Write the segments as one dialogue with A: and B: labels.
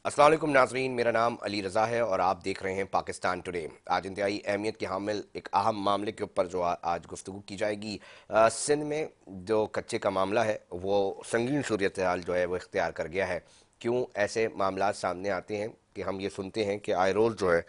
A: अस्सलाम वालेकुम नाज़रीन, मेरा नाम अली रज़ा है और आप देख रहे हैं पाकिस्तान टुडे। आज इंतहाई अहमियत के हामिल एक अहम मामले के ऊपर जो आज गुफ्तगू की जाएगी। सिंध में जो कच्चे का मामला है वो संगीन सूरत हाल जो है वो इख्तियार कर गया है। क्यों ऐसे मामला सामने आते हैं कि हम ये सुनते हैं कि आए रोज़ जो है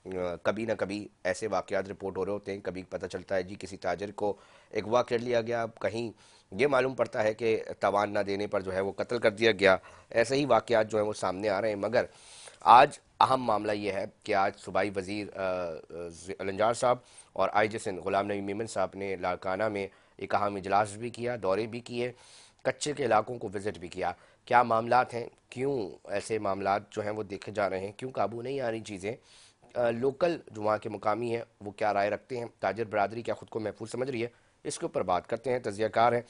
A: कभी ना कभी ऐसे वाक़यात रिपोर्ट हो रहे होते हैं। कभी पता चलता है जी किसी ताजर को अगवा कर लिया गया, अब कहीं ये मालूम पड़ता है कि तवान ना देने पर जो है वो कत्ल कर दिया गया। ऐसे ही वाक़यात जो हैं वो सामने आ रहे हैं। मगर आज अहम मामला ये है कि आज सूबाई वज़ीर लंजार साहब और आई सिंध ग़ुलाम नबी मेमन साहब ने लाड़काना में एक अहम इजलास भी किया, दौरे भी किए, कच्चे के इलाकों को विज़िट भी किया। क्या मामलात हैं, क्यों ऐसे मामलात जो हैं वो देखे जा रहे हैं, क्यों काबू नहीं आ रही चीज़ें, लोकल जो वहाँ के मुकामी हैं वो क्या राय रखते हैं, ताजर बरदरी क्या ख़ुद को महफूज समझ रही है, इसके ऊपर बात करते हैं। तज़ियाकार हैं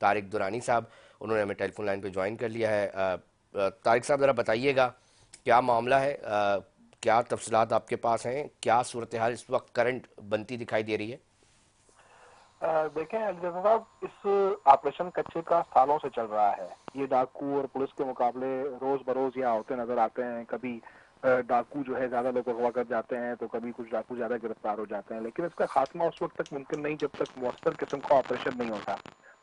A: तारिक दुरानी साहब, उन्होंने हमें टेलीफोन लाइन पे ज्वाइन कर लिया है। तारिक साहब ज़रा बताइएगा क्या मामला है, क्या तफसीलात आपके पास हैं, क्या सूरत हाल इस वक्त करंट बनती दिखाई दे रही है।
B: देखें अलीरज़ा साहब, इस ऑपरेशन कच्चे का सालों से चल रहा है। ये डाकू और पुलिस के मुकाबले रोज बरोज यहाँ होते नजर आते हैं। कभी डाकू जो है ज्यादा लोग अगवा कर जाते हैं, तो कभी कुछ डाकू ज्यादा गिरफ्तार हो जाते हैं, लेकिन इसका खात्मा उस वक्त तक मुमकिन नहीं जब तक मौसर किस्म का ऑपरेशन नहीं होता।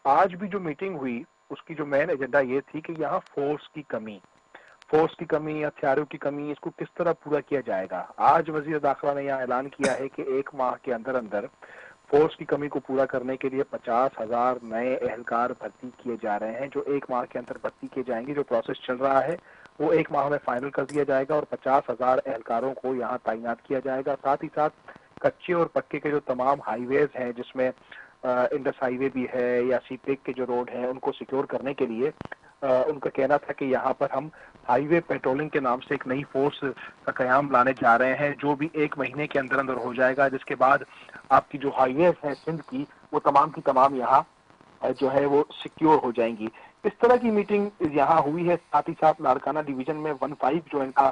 B: आज भी जो मीटिंग हुई उसकी जो मेन एजेंडा ये थी कि यहाँ फोर्स की कमी, हथियारों की कमी, इसको किस तरह पूरा किया जाएगा। आज वजीर दाखिला ने यहाँ ऐलान किया है कि एक माह के अंदर अंदर फोर्स की कमी को पूरा करने के लिए 50,000 नए एहलकार भर्ती किए जा रहे हैं, जो एक माह के अंदर भर्ती किए जाएंगे। जो प्रोसेस चल रहा है वो एक माह में फाइनल कर दिया जाएगा और 50,000 एहलकारों को यहाँ तैनात किया जाएगा। साथ ही साथ कच्चे और पक्के के जो तमाम हाईवेज हैं, जिसमें इंडस हाईवे भी है या सीपेक के जो रोड हैं, उनको सिक्योर करने के लिए उनका कहना था कि यहाँ पर हम हाईवे पेट्रोलिंग के नाम से एक नई फोर्स का कयाम लाने जा रहे हैं, जो भी एक महीने के अंदर अंदर हो जाएगा, जिसके बाद आपकी जो हाईवे है सिंध की, वो तमाम की तमाम यहाँ जो है वो सिक्योर हो जाएंगी। इस तरह की मीटिंग यहाँ हुई है। साथ ही साथ लाड़काना डिवीजन में 15 जो इनका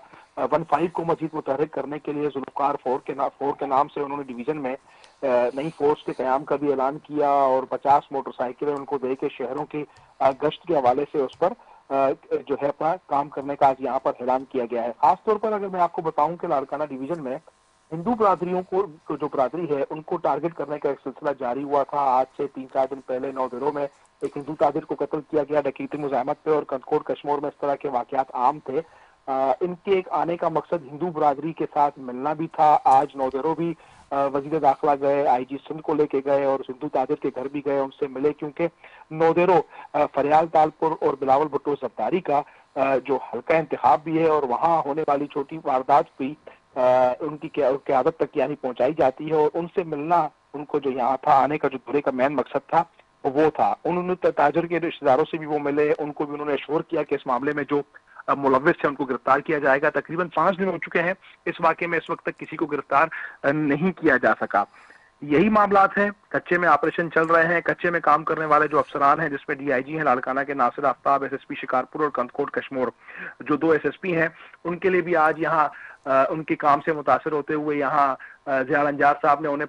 B: 15 को मजीद मुतहरिक करने के लिए जुल्फकार फोर के नाम से उन्होंने डिवीजन में नई फोर्स के कयाम का भी ऐलान किया और 50 मोटरसाइकिलें उनको दे के शहरों की गश्त के हवाले से उस पर जो है अपना काम करने का आज यहाँ पर ऐलान किया गया है। खासतौर पर अगर मैं आपको बताऊं कि लाड़काना डिवीजन में हिंदू बरादरियों को जो बरादरी है उनको टारगेट करने का एक सिलसिला जारी हुआ था। आज से 3-4 दिन पहले नौदेरों में एक हिंदू ताजिर को कत्ल किया गया डकैती मुज़ाहमत पे, और कंदकोट कश्मीर में इस तरह के वाकयात आम थे। इनके एक आने का मकसद हिंदू बरादरी के साथ मिलना भी था। आज नौदेरों भी वजीर दाखिला गए, आईजी सिंध को लेके गए और सिंधु ताजिर के घर भी गए, उनसे मिले, क्योंकि नौदेरों फरियाल तालपुर और बिलावल भुट्टो सत्तारी का जो हल्का इंतखाब भी है और वहाँ होने वाली छोटी वारदात भी उनकी क़यादत तक यानी पहुंचाई जाती है, और उनसे मिलना उनको जो यहाँ था आने का जो दौरे का मेन मकसद था वो था। उन्होंने ताजर के रिश्तेदारों से भी वो मिले, उनको भी उन्होंने एश्योर किया कि इस मामले में जो मुलव्विस है उनको गिरफ्तार किया जाएगा। तकरीबन 5 दिन हो चुके हैं इस वाक़े में, इस वक्त तक किसी को गिरफ्तार नहीं किया जा सका। यही मामलात हैं। कच्चे में ऑपरेशन चल रहे हैं। कच्चे में काम करने वाले जो अफसरान हैं, जिसमें डीआईजी हैं लाड़काना के नासिर आफ्ताब, एसएसपी शिकारपुर और कंदकोट कश्मीर जो 2 एसएसपी हैं, उनके लिए भी आज यहाँ उनके काम से मुतासर होते हुए यहाँ ज़िया लंजार साहब ने उन्हें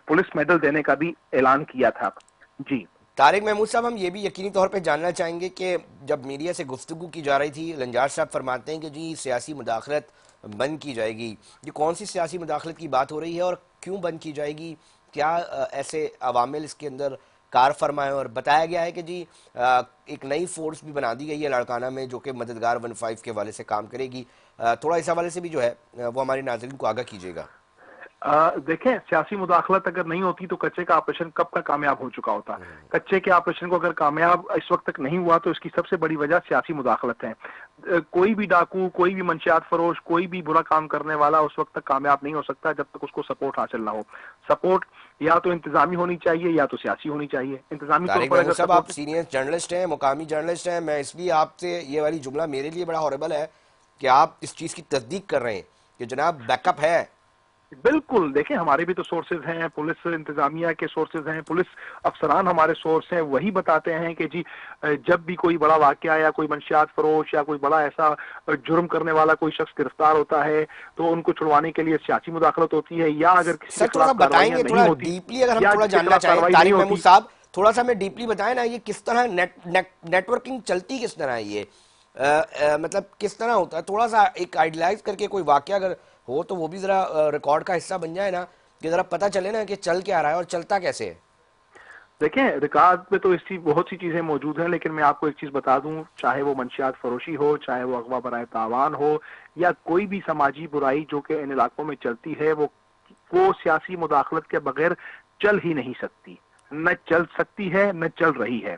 B: पुलिस मेडल देने का भी ऐलान किया था। जी
A: तारिक महमूद साहब, हम ये भी यकीनी तौर पे जानना चाहेंगे कि जब मीडिया से गुफ्तगू की जा रही थी, लंजार साहब फरमाते हैं कि जी सियासी मुदाखलत बंद की जाएगी। ये कौन सी सियासी मुदाखलत की बात हो रही है और क्यों बंद की जाएगी? क्या ऐसे अवामिल इसके अंदर कार फरमा है? और बताया गया है कि जी एक नई फोर्स भी बना दी गई है लाड़काना में जो कि मददगार 15 के हवाले से काम करेगी। थोड़ा इस हवाले से भी जो है वो हमारे नाज़रीन को आगाह कीजिएगा।
B: देखें, सियासी मुदाखलत अगर नहीं होती तो कच्चे का ऑपरेशन कब का कामयाब हो चुका होता। कच्चे के ऑपरेशन को अगर कामयाब इस वक्त तक नहीं हुआ तो इसकी सबसे बड़ी वजह सियासी मुदाखलत है। कोई भी डाकू, कोई भी मंशियात फरोश, कोई भी बुरा काम करने वाला उस वक्त तक कामयाब नहीं हो सकता जब तक उसको सपोर्ट हासिल ना हो। सपोर्ट या तो इंतजामी होनी चाहिए या तो सियासी होनी चाहिए। इंतजामी तौर
A: तारिक
B: पर
A: महमूद
B: अगर
A: साहब, आप
B: सपोर्ट
A: सीनियर जर्नलिस्ट हैं, मुकामी जर्नलिस्ट हैं, मैं इसलिए आपसे ये वाली जुमला मेरे लिए बड़ा हॉरेबल है कि आप इस चीज़ की तस्दीक कर रहे हैं कि जनाब बैकअप है।
B: बिल्कुल, देखें हमारे भी तो सोर्सेज हैं, पुलिस इंतजामिया के सोर्सेज हैं, पुलिस अफसरान हमारे सोर्स हैं, वही बताते हैं कि जी जब भी कोई बड़ा वाकया या कोई मंशियात फरोश या कोई बड़ा ऐसा जुर्म करने वाला कोई शख्स गिरफ्तार होता है तो उनको छुड़वाने के लिए सियासी मुदाखलत होती है, या अगर किसी के
A: सर थोड़ा सा
B: खिलाफ कार्रवाइयां
A: बताएंगे,
B: नहीं
A: थोड़ा
B: होती
A: डीपली अगर हम
B: या
A: थोड़ा
B: जिसके
A: जानना
B: खिलाफ
A: चाहें
B: कार्रवाई नहीं
A: तारिक महमूद
B: होती।
A: साहब, थोड़ा सा हमें डीपली बताएं ना, ये किस तरह नेटवर्किंग चलती किस तरह है ये? मतलब किस तरह होता है, थोड़ा सा एक आइडियलाइज करके कोई वाक्य अगर हो तो वो भी जरा रिकॉर्ड का हिस्सा बन जाए ना, कि जरा पता चले ना कि चल क्या रहा है और चलता कैसे है।
B: देखें, रिकार्ड में तो इसकी बहुत सी चीजें मौजूद हैं, लेकिन मैं आपको एक चीज बता दूं, चाहे वो मंशियात फरोशी हो, चाहे वो अगवा बराए तावान हो, या कोई भी समाजी बुराई जो कि इन इलाकों में चलती है, वो सियासी मुदाखलत के बगैर चल ही नहीं सकती। न चल सकती है, न चल रही है।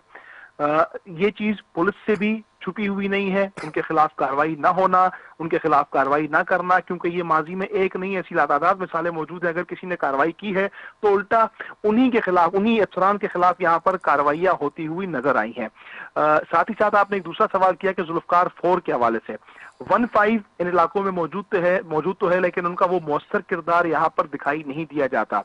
B: ये चीज पुलिस से भी छुपी हुई नहीं है। उनके खिलाफ कार्रवाई ना होना, उनके खिलाफ कार्रवाई ना करना, क्योंकि ये माजी में एक नहीं ऐसी लातादाद मिसालें मौजूद है। अगर किसी ने कार्रवाई की है तो उल्टा उन्हीं के खिलाफ, उन्हीं अफसरान के खिलाफ यहाँ पर कार्रवाइयां होती हुई नजर आई हैं। साथ ही साथ आपने एक दूसरा सवाल किया कि जुल्फकार 4 के हवाले से 15 इन इलाकों में मौजूद तो है, लेकिन उनका वो मौसर किरदार यहाँ पर दिखाई नहीं दिया जाता।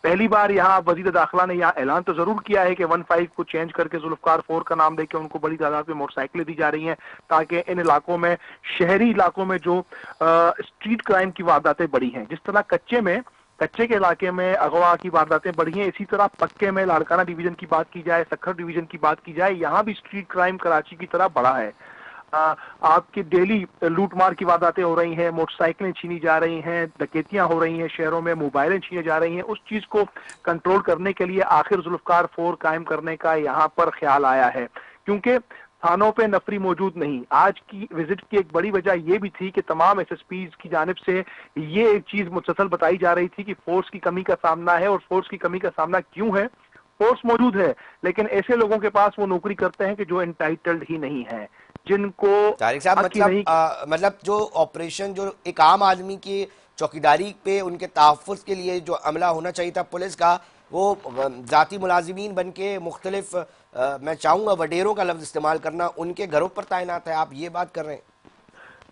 B: पहली बार यहाँ वजीर दाखिला ने यहाँ ऐलान तो जरूर किया है कि 15 को चेंज करके जुल्फकार 4 का नाम देके उनको बड़ी तादाद में मोटरसाइकिलें दी जा रही हैं, ताकि इन इलाकों में, शहरी इलाकों में जो स्ट्रीट क्राइम की वारदातें बढ़ी हैं, जिस तरह कच्चे के इलाके में अगवा की वारदातें बढ़ी हैं, इसी तरह पक्के में लाड़काना डिवीजन की बात की जाए, सखर डिवीजन की बात की जाए, यहाँ भी स्ट्रीट क्राइम कराची की तरह बढ़ा है। आपकी डेली लूटमार की वारदातें हो रही हैं, मोटरसाइकिलें छीनी जा रही हैं, डकैतियां हो रही हैं शहरों में, मोबाइलें छीने जा रही हैं। उस चीज को कंट्रोल करने के लिए आखिर जुल्फकार 4 कायम करने का यहाँ पर ख्याल आया है, क्योंकि थानों पे नफरी मौजूद नहीं। आज की विजिट की एक बड़ी वजह यह भी थी कि तमाम एसएसपीज की जानिब से ये एक चीज मुसलसल बताई जा रही थी कि फोर्स की कमी का सामना है, और फोर्स की कमी का सामना क्यों है? फोर्स मौजूद है, लेकिन ऐसे लोगों के पास वो नौकरी करते हैं कि जो एंटाइटल्ड ही नहीं है, जिनको
A: तारिक साहब,
B: हक की
A: मतलब
B: नहीं।
A: मतलब जो ऑपरेशन, जो एक आम आदमी की चौकीदारी पे उनके तहफ़्फ़ुज़ के लिए जो अमला होना चाहिए था पुलिस का, वो ज़ाती मुलाजिमीन बन के मुख्तलिफ, मैं चाहूँगा वडेरों का लफ्ज़ इस्तेमाल करना, उनके घरों पर तैनात है। आप ये बात कर रहे हैं?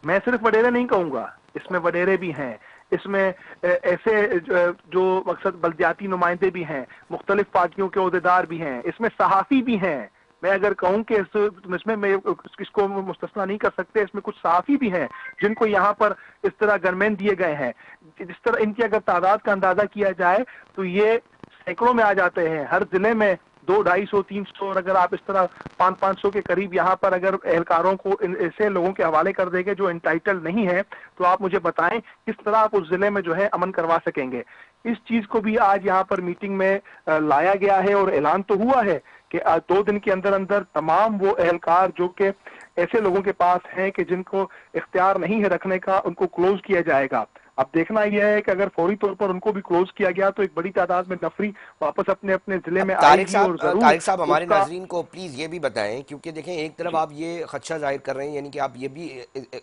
B: मैं सिर्फ वडेरे नहीं कहूंगा, इसमें वडेरे भी हैं, इसमें ऐसे जो मकसद बल्दियाती नुमाइंदे भी हैं, मुख्तलिफ पार्टियों के ओहदेदार भी हैं, इसमें सहाफ़ी भी हैं। मैं अगर कहूं कि इसमें मैं इसको मुस्तस्ना नहीं कर सकते, इसमें कुछ सहाफ़ी भी हैं जिनको यहाँ पर इस तरह गनमैन दिए गए हैं। जिस तरह इनकी अगर तादाद का अंदाजा किया जाए तो ये सैकड़ों में आ जाते हैं। हर जिले में 200, 250, 300, और अगर आप इस तरह 500 के करीब यहाँ पर अगर एहलकारों को ऐसे लोगों के हवाले कर देंगे जो एंटाइटल नहीं है, तो आप मुझे बताएं किस तरह आप उस जिले में जो है अमन करवा सकेंगे। इस चीज को भी आज यहाँ पर मीटिंग में लाया गया है, और ऐलान तो हुआ है कि 2 दिन के अंदर अंदर तमाम वो एहलकार जो कि ऐसे लोगों के पास हैं कि जिनको इख्तियार नहीं है रखने का, उनको क्लोज किया जाएगा। अब देखना यह है कि अगर फौरी तौर पर उनको भी क्लोज किया गया तो एक बड़ी तादाद में नफरी वापस अपने अपने जिले
A: अब
B: में आएगी, और
A: तारिक
B: जरूर
A: साहब, हमारे
B: उसका।
A: नाजरीन को प्लीज़ ये भी बताएं, क्योंकि देखें एक तरफ
B: जी।
A: आप ये खदशा जाहिर कर रहे हैं, यानी कि आप ये भी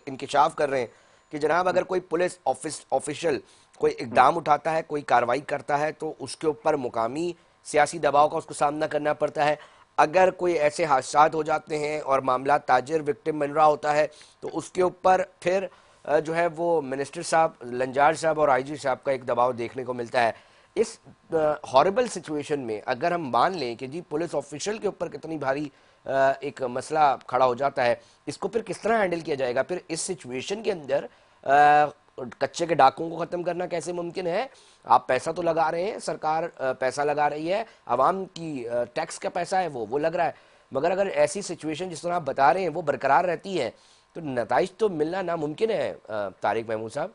A: इंकिशाफ कर रहे हैं कि जनाब अगर कोई पुलिस ऑफिशियल कोई इकदाम उठाता है, कोई कार्रवाई करता है, तो उसके ऊपर मुकामी सियासी दबाव का उसको सामना करना पड़ता है। अगर कोई ऐसे हादसात हो जाते हैं और मामला ताजिर विक्टिम बन रहा होता है, तो उसके ऊपर फिर जो है वो मिनिस्टर साहब, लंजार साहब और आईजी साहब का एक दबाव देखने को मिलता है। इस हॉरिबल सिचुएशन में अगर हम मान लें कि जी पुलिस ऑफिशियल के ऊपर कितनी भारी एक मसला खड़ा हो जाता है, इसको फिर किस तरह हैंडल किया जाएगा? फिर इस सिचुएशन के अंदर कच्चे के डाकुओं को ख़त्म करना कैसे मुमकिन है? आप पैसा तो लगा रहे हैं, सरकार पैसा लगा रही है, आवाम की टैक्स का पैसा है वो लग रहा है, मगर अगर ऐसी सिचुएशन जिस तरह आप बता रहे हैं वो बरकरार रहती है, तो नताइज तो मिलना नामुमकिन है। तारिक महमूद साहब,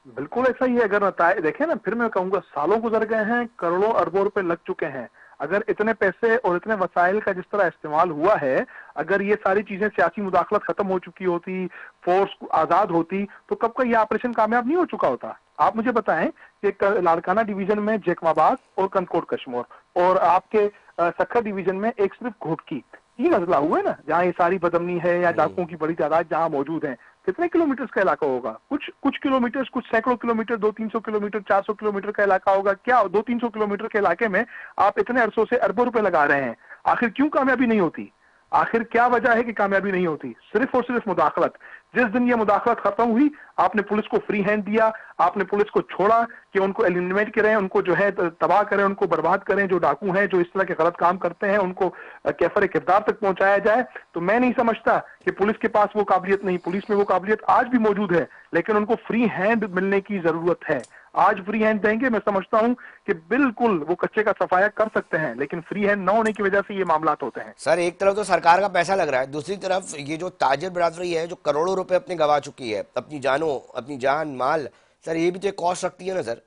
B: बिल्कुल ऐसा ही है। अगर देखें ना, फिर मैं कहूंगा सालों गुजर गए हैं, करोड़ों अरबों रुपए लग चुके हैं। अगर इतने पैसे और इतने वसाइल का जिस तरह इस्तेमाल हुआ है, अगर ये सारी चीजें, सियासी मुदाखलत खत्म हो चुकी होती, फोर्स आजाद होती, तो कब का ये ऑपरेशन कामयाब नहीं हो चुका होता। आप मुझे बताएं कि लाड़काना डिवीजन में जैकमाबाद और कनकोट कश्मोर, और आपके सखर डिवीजन में एक सिर्फ घोटकी, 3 अजला हुए ना जहाँ ये सारी बदमनी है या डाकुओं की बड़ी तादाद जहाँ मौजूद है। कितने किलोमीटर का इलाका होगा? कुछ किलोमीटर, कुछ सैकड़ों किलोमीटर, 200-300 किलोमीटर, 400 किलोमीटर का इलाका होगा। क्या 200-300 किलोमीटर के इलाके में आप इतने अरसों से अरबों रुपए लगा रहे हैं? आखिर क्यों कामयाबी नहीं होती? आखिर क्या वजह है कि कामयाबी नहीं होती? सिर्फ और सिर्फ मुदाखलत। जिस दिन ये मुदाखलत खत्म हुई, आपने पुलिस को फ्री हैंड दिया, आपने पुलिस को छोड़ा कि उनको एलिमिनेट करें, उनको जो है तबाह करें, उनको बर्बाद करें। जो डाकू हैं, जो इस तरह के गलत काम करते हैं, उनको कैफर किरदार तक पहुंचाया जाए। तो मैं नहीं समझता कि पुलिस के पास वो काबिलियत नहीं, पुलिस में वो काबिलियत आज भी मौजूद है, लेकिन उनको फ्री हैंड मिलने की जरूरत है। आज फ्री हैंड देंगे, मैं समझता हूं कि बिल्कुल वो कच्चे का सफाया कर सकते हैं, लेकिन फ्री हैंड न होने की वजह से ये मामला होते हैं।
A: सर एक तरफ तो सरकार का पैसा लग रहा है, दूसरी तरफ ये जो ताजिर बरादरी है जो करोड़ों रुपए अपने गंवा चुकी है, अपनी जानों, अपनी जान माल, सर ये भी तो एक कॉस्ट रखती है ना सर।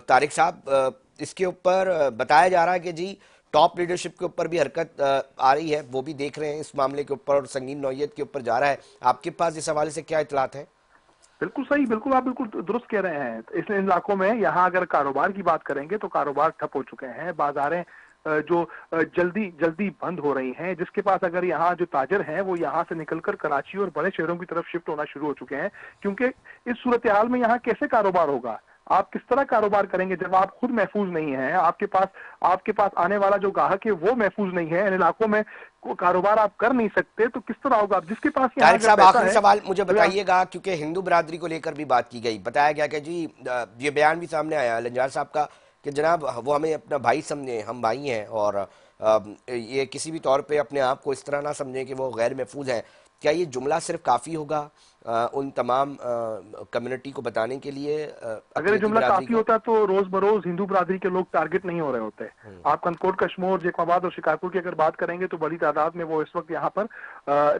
A: तारिक साहब, इसके ऊपर बताया जा रहा है कि जी टॉप लीडरशिप के ऊपर भी हरकत आ रही है, वो भी देख रहे हैं इस मामले के ऊपर और संगीन नौयत के ऊपर जा रहा है। आपके पास इस हवाले से क्या इतलात है?
B: बिल्कुल सही, बिल्कुल आप बिल्कुल दुरुस्त कह रहे हैं। इसलिए इन इलाकों में यहाँ अगर कारोबार की बात करेंगे तो कारोबार ठप हो चुके हैं, बाजारें जो जल्दी जल्दी बंद हो रही हैं। जिसके पास अगर यहाँ जो ताजर हैं वो यहाँ से निकलकर कराची और बड़े शहरों की तरफ शिफ्ट होना शुरू हो चुके हैं, क्योंकि इस सूरत हाल में यहाँ कैसे कारोबार होगा? आप किस तरह कारोबार करेंगे जब आप खुद महफूज नहीं हैं? आपके पास आने वाला जो ग्राहक है वो महफूज नहीं है। इन इलाकों में कारोबार आप कर नहीं सकते तो किस तरह होगा? जिसके पास यहाँ
A: तारिक
B: अगर
A: साहब
B: पैसा
A: आखिरी
B: है
A: सवाल मुझे
B: तो यहाँ
A: बताइएगा, क्योंकि हिंदू बरादरी को लेकर भी बात की गई, बताया गया कि जी ये बयान भी सामने आया लंजार साहब का कि जनाब वो हमें अपना भाई समझें, हम भाई हैं, और ये किसी भी तौर पे अपने आप को इस तरह ना समझें कि वो गैर महफूज हैं। क्या ये जुमला सिर्फ काफ़ी होगा उन तमाम कम्युनिटी को बताने के लिए,
B: अगर ये
A: अक़लियती
B: जुमला
A: बरादरी
B: काफी
A: को?
B: होता तो रोज बरोज हिंदू बरादरी के लोग टारगेट नहीं हो रहे होते। आप कनकोट, कश्मीर, जैकबाबाद और शिकारपुर की अगर बात करेंगे तो बड़ी तादाद में वो इस वक्त यहाँ पर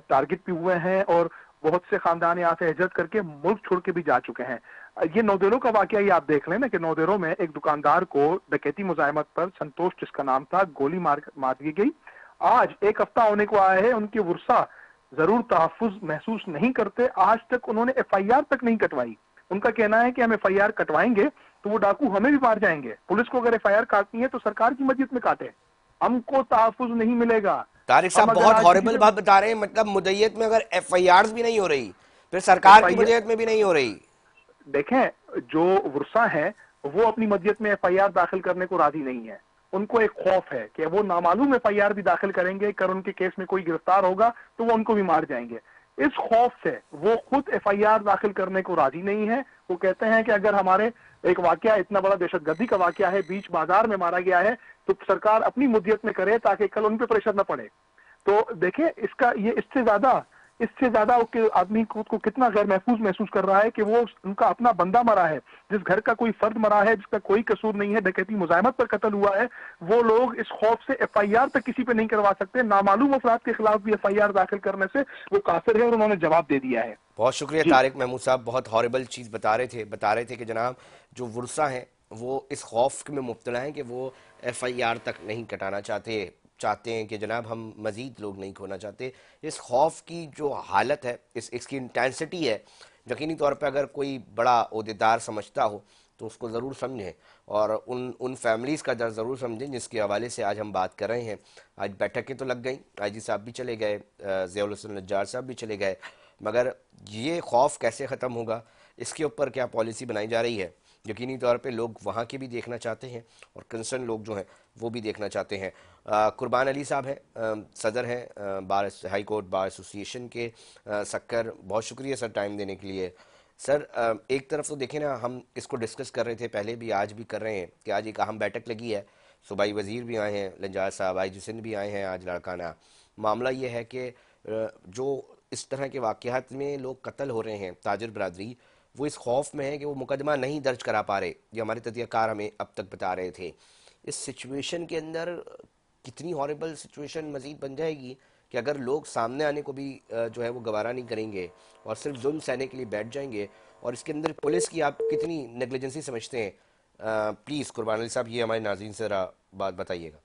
B: टारगेट भी हुए हैं, और बहुत से खानदान यहाँ से हिजरत करके मुल्क छोड़ के भी जा चुके हैं। ये नौदेरों का वाकया ही आप देख लें ना कि नौदेरों में एक दुकानदार को डकैती मुजाहिमत पर, संतोष जिसका नाम था, गोली मार दी गई। आज एक हफ्ता होने को आया है, उनकी वर्षा जरूर तहफ्फुज महसूस नहीं करते। आज तक उन्होंने एफआईआर तक नहीं कटवाई। उनका कहना है कि हम एफआईआर कटवाएंगे तो वो डाकू हमें भी मार जाएंगे। पुलिस को अगर एफआईआर काटनी है तो सरकार की मस्जिद में काटे, हमको तहफ्फुज नहीं मिलेगा।
A: तारिक
B: हम
A: साहब
B: अगर
A: बहुत
B: आज किसी
A: हॉरिबल
B: से
A: बात बता रहे हैं, मतलब मुद्दईयत में अगर एफआईआर भी नहीं हो रही, फिर सरकार की
B: एफआईआर
A: मुद्दईयत में भी नहीं हो रही।
B: देखें, जो वर्षा है वो अपनी मस्जिद में एफआईआर दाखिल करने को राजी नहीं है। उनको एक खौफ है कि वो नामालूम एफआईआर भी दाखिल करेंगे, कर उनके केस में कोई गिरफ्तार होगा तो वो उनको भी मार जाएंगे। इस खौफ से वो खुद एफआईआर दाखिल करने को राजी नहीं है। वो कहते हैं कि अगर हमारे एक वाकया, इतना बड़ा दहशतगर्दी का वाकया है, बीच बाजार में मारा गया है, तो सरकार अपनी मुद्दियत में करे ताकि कल उन पे प्रेशर न पड़े। तो देखिए, इससे ज्यादा आदमी खुद को कितना गैर महसूस कर रहा है कि वो उनका अपना बंदा मरा है, जिस घर का कोई फर्द मरा है, जिसका कोई कसूर नहीं है, डकैती मुजाहिमत पर कत्ल हुआ है। वो लोग इस खौफ से एफआईआर तक किसी पे नहीं करवा सकते। नामालूम अफराद के खिलाफ भी एफआईआर दाखिल करने से वो काफिर है, और उन्होंने जवाब दे दिया है।
A: बहुत शुक्रिया
B: जी।
A: तारिक महमूद साहब, बहुत हॉरिबल चीज़ बता रहे थे कि जनाब जो वर्षा हैं वो इस खौफ में मुब्तला हैं कि वो एफआईआर तक नहीं कटाना चाहते हैं कि जनाब हम मज़ीद लोग नहीं खोना चाहते। इस खौफ की जो हालत है, इसकी इंटेंसिटी है, यकीनी तौर पे अगर कोई बड़ा ओहदेदार समझता हो तो उसको ज़रूर समझें, और उन फैमिलीज़ का दर्द ज़रूर समझें जिसके हवाले से आज हम बात कर रहे हैं। आज बैठकें तो लग गई, आईजी साहब भी चले गए, ज़ियाउल हसन नज्जार साहब भी चले गए, मगर ये खौफ कैसे ख़त्म होगा, इसके ऊपर क्या पॉलिसी बनाई जा रही है, यकीनी तौर पे लोग वहाँ के भी देखना चाहते हैं और कंसर्न लोग जो हैं वो भी देखना चाहते हैं। कुर्बान अली साहब हैं, सदर हैं बार हाई कोर्ट बार एसोसिएशन के सक्कर। बहुत शुक्रिया सर टाइम देने के लिए। सर एक तरफ तो देखें ना, हम इसको डिस्कस कर रहे थे पहले भी, आज भी कर रहे हैं कि आज एक अहम बैठक लगी है, सूबाई वज़ीर भी आए हैं, लंजार साहब, आई सिंध भी आए हैं आज लाड़काना। मामला ये है कि जो इस तरह के वाक़यात में लोग कत्ल हो रहे हैं, ताजिर बरादरी, वो इस खौफ में है कि वो मुकदमा नहीं दर्ज करा पा रहे, ये हमारे तजज़ियाकार हमें अब तक बता रहे थे। इस सिचुएशन के अंदर कितनी हॉरिबल सिचुएशन मज़ीद बन जाएगी कि अगर लोग सामने आने को भी जो है वो गवारा नहीं करेंगे और सिर्फ जुल्म सहने के लिए बैठ जाएंगे, और इसके अंदर पुलिस की आप कितनी नेग्लिजेंसी समझते हैं? प्लीज़ कुर्बान अली साहब, ये हमारे नाज़रीन से ज़रा बात बताइएगा।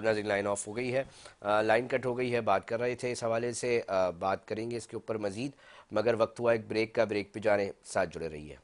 A: नाज़रीन लाइन ऑफ हो गई है, लाइन कट हो गई है, बात कर रहे थे इस हवाले से, बात करेंगे इसके ऊपर मज़ीद, मगर वक्त हुआ एक ब्रेक का, ब्रेक पे जाने, साथ जुड़े रहिए।